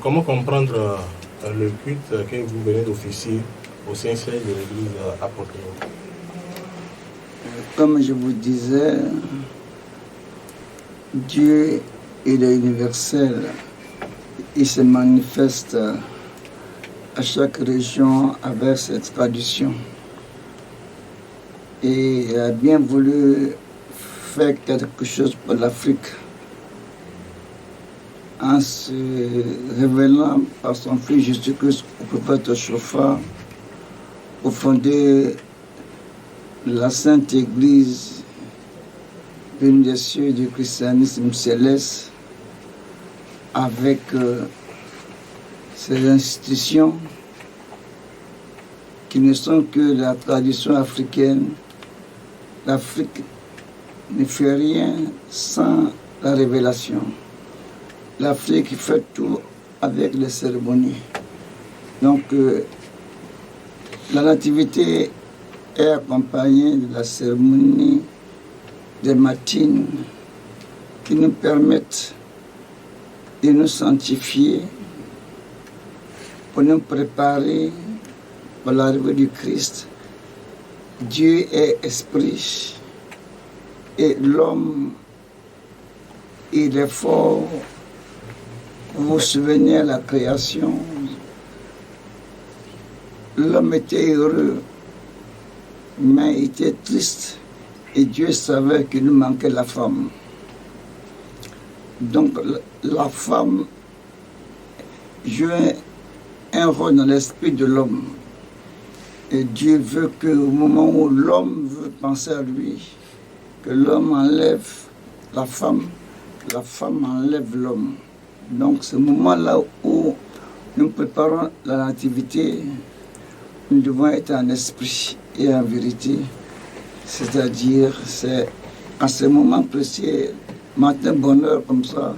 comment comprendre le culte que vous venez d'officier au Saint-Siège de l'Église à Porto? Comme je vous disais, Dieu, il est universel. Il se manifeste à chaque région avec ses traditions. Et il a bien voulu faire quelque chose pour l'Afrique en se révélant par son Fils Jésus-Christ au prophète Chauffard pour fonder la Sainte Église venue des cieux du christianisme céleste avec ces institutions qui ne sont que la tradition africaine. L'Afrique ne fait rien sans la révélation. L'Afrique fait tout avec les cérémonies. Donc, la nativité est accompagnée de la cérémonie des matines qui nous permettent de nous sanctifier pour nous préparer pour l'arrivée du Christ. Dieu est esprit et l'homme, il est fort. Vous vous souvenez de la création, l'homme était heureux, mais il était triste et Dieu savait qu'il nous manquait la femme. Donc la femme jouait un rôle dans l'esprit de l'homme. Et Dieu veut qu'au moment où l'homme veut penser à lui, que l'homme enlève la femme enlève l'homme. Donc ce moment-là où nous préparons la nativité, nous devons être en esprit et en vérité. C'est-à-dire, c'est à ce moment précis, matin bonheur comme ça,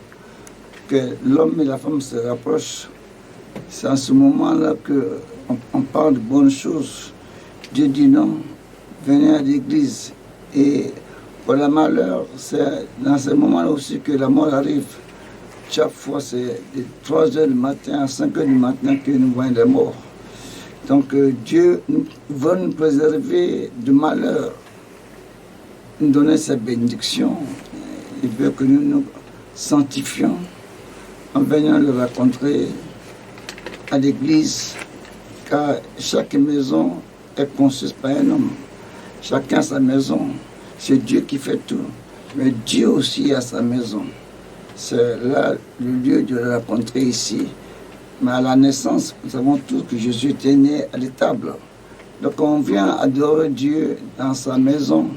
que l'homme et la femme se rapprochent. C'est à ce moment-là qu'on parle de bonnes choses. Dieu dit non, venez à l'église. Et pour le malheur, c'est dans ce moment-là aussi que la mort arrive. Chaque fois, c'est de 3 heures du matin à 5 heures du matin que nous voyons les morts. Donc Dieu veut nous préserver du malheur, nous donner sa bénédiction. Il veut que nous nous sanctifions en venant le rencontrer à l'église, car chaque maison est conçue par un homme. Chacun a sa maison. C'est Dieu qui fait tout. Mais Dieu aussi a sa maison. C'est là le lieu de le rencontrer ici. Mais à la naissance, nous savons tous que Jésus était né à l'étable. Donc on vient adorer Dieu dans sa maison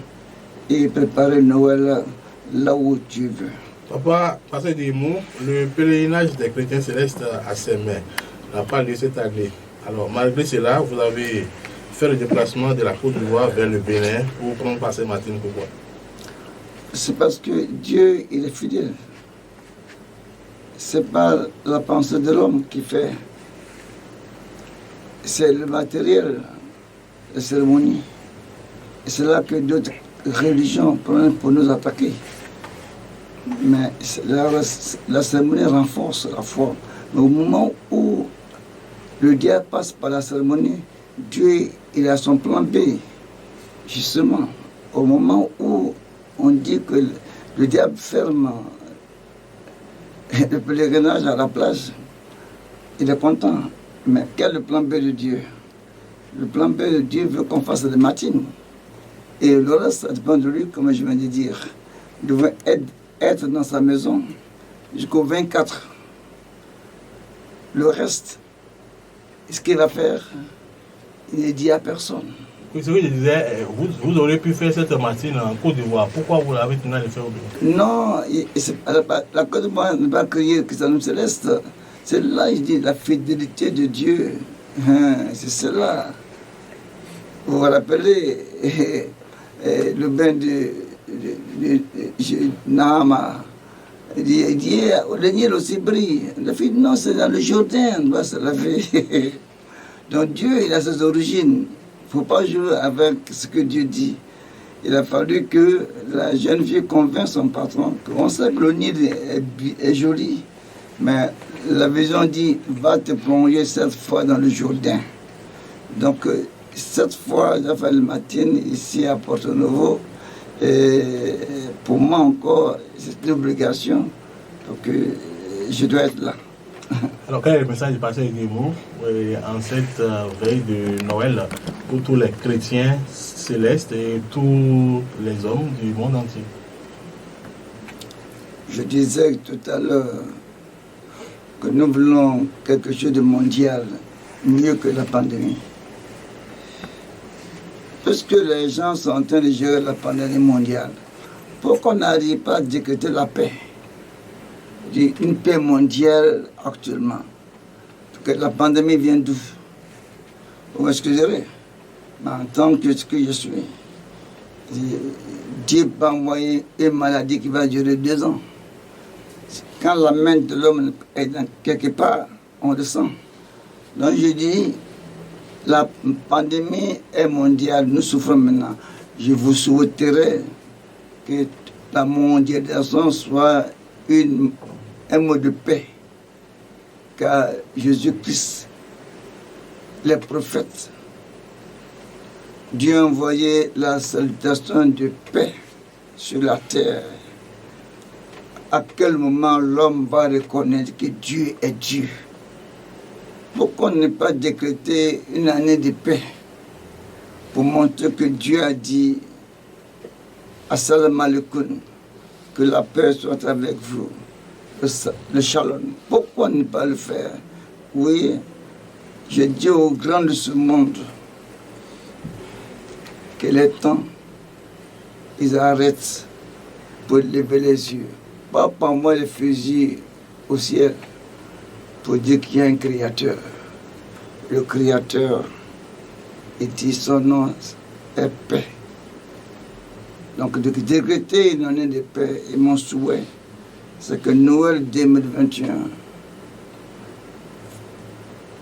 et préparer Noël là où Dieu veut. Papa, passez des mots, le pèlerinage des chrétiens célestes à Saint-Mère n'a pas lieu cette année. Alors malgré cela, vous avez fait le déplacement de la Côte d'Ivoire vers le Bénin pour prendre passer Martine. Pourquoi? C'est parce que Dieu, il est fidèle. C'est pas la pensée de l'homme qui fait. C'est le matériel, la cérémonie. Et c'est là que d'autres religions prennent pour nous attaquer. Mais la cérémonie renforce la foi. Mais au moment où le diable passe par la cérémonie, Dieu, il a son plan B. Justement, au moment où on dit que le diable ferme le pèlerinage à la plage, il est content. Mais quel est le plan B de Dieu? Le plan B de Dieu veut qu'on fasse des matines. Et le reste, ça dépend de lui, comme je viens de dire. Il doit être dans sa maison jusqu'au 24. Le reste, ce qu'il va faire, il n'est dit à personne. Oui, c'est ce que je disais, vous auriez pu faire cette matine en Côte d'Ivoire. Pourquoi vous l'avez tenu à le faire au Bénin? Non, la Côte d'Ivoire n'a pas créé le christianisme céleste. C'est là, je dis, la fidélité de Dieu. C'est cela. Vous vous rappelez le bain de Nahama. Il dit, le Nil aussi brille. La fille, non, c'est dans le Jourdain, on doit se laver. Donc Dieu, il a ses origines. Il ne faut pas jouer avec ce que Dieu dit. Il a fallu que la jeune fille convainque son patron qu'on sait que le Nil est joli. Mais la vision dit, va te plonger 7 fois dans le Jourdain. Donc, 7 fois, j'ai fait le matin ici à Porto Novo. Et pour moi encore, c'est une obligation. Donc, je dois être là. Alors, quel est le message du pasteur Edimou en cette veille de Noël pour tous les chrétiens célestes et tous les hommes du monde entier? Je disais tout à l'heure que nous voulons quelque chose de mondial, mieux que la pandémie. Puisque les gens sont en train de gérer la pandémie mondiale, pourquoi on n'arrive pas à décréter la paix? Une paix mondiale actuellement. Que la pandémie vient d'où? Vous m'excuserez, mais en tant que ce que je suis, Dieu va envoyer une maladie qui va durer 2 ans. Quand la main de l'homme est dans quelque part, on le sent. Donc je dis, la pandémie est mondiale, nous souffrons maintenant. Je vous souhaiterais que la mondialisation soit un mot de paix. Car Jésus-Christ, les prophètes, Dieu a envoyé la salutation de paix sur la terre. À quel moment l'homme va reconnaître que Dieu est Dieu? Pourquoi ne pas décréter une année de paix pour montrer que Dieu a dit Assalamu alaikum, que la paix soit avec vous, le shalom. Pourquoi ne pas le faire? Oui, je dis aux grands de ce monde qu'il est temps, ils arrêtent pour lever les yeux. Pas par moi les fusils au ciel pour dire qu'il y a un créateur. Le créateur, il dit son nom est paix. Donc de décréter une année de paix, et mon souhait, c'est que Noël 2021,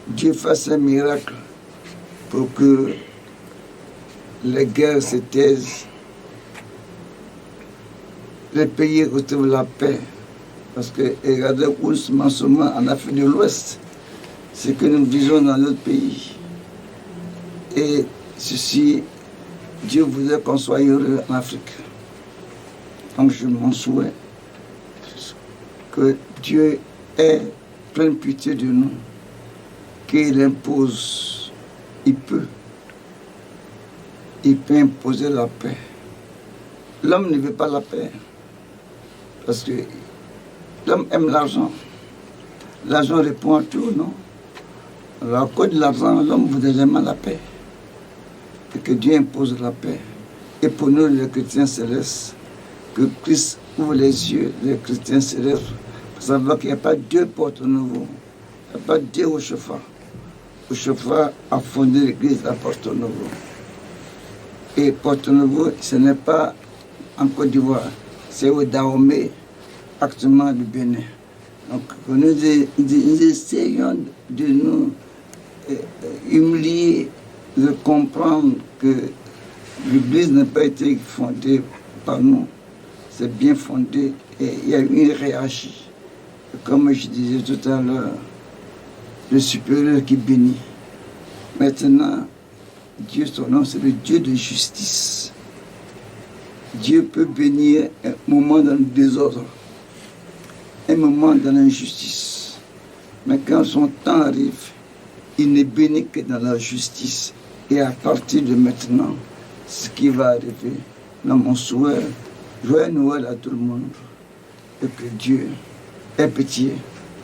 Dieu fasse un miracle pour que les guerres se taisent, les pays retrouvent la paix. Parce que regardez où en ce moment en Afrique de l'Ouest, ce que nous vivons dans notre pays. Et ceci, Dieu voudrait qu'on soit heureux en Afrique. Donc je m'en souhaite que Dieu ait pleine pitié de nous, qu'il impose, il peut imposer la paix. L'homme ne veut pas la paix, parce que l'homme aime l'argent. L'argent répond à tout, non? Alors à cause de l'argent, l'homme voudrait jamais la paix. Et que Dieu impose la paix. Et pour nous, les chrétiens célestes, que Christ ouvre les yeux des chrétiens célestes, pour savoir qu'il n'y a pas 2 Porto Novo, il n'y a pas 2 Oshofa. Oshofa a fondé l'église à Porto Novo. Et Porto Novo, ce n'est pas en Côte d'Ivoire, c'est au Dahomey, actuellement du Bénin. Donc nous essayons de nous humilier, de comprendre que l'Église n'a pas été fondée par nous, c'est bien fondé et il y a eu une hiérarchie. Comme je disais tout à l'heure, le supérieur qui bénit. Maintenant, Dieu, son nom, c'est le Dieu de justice. Dieu peut bénir un moment dans le désordre, un moment dans l'injustice. Mais quand son temps arrive, il ne bénit que dans la justice. Et à partir de maintenant, ce qui va arriver, dans mon souhait, joyeux Noël à tout le monde. Et que Dieu ait pitié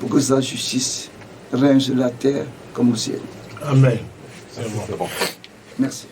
pour que sa justice règne sur la terre comme au ciel. Amen. C'est bon. Merci.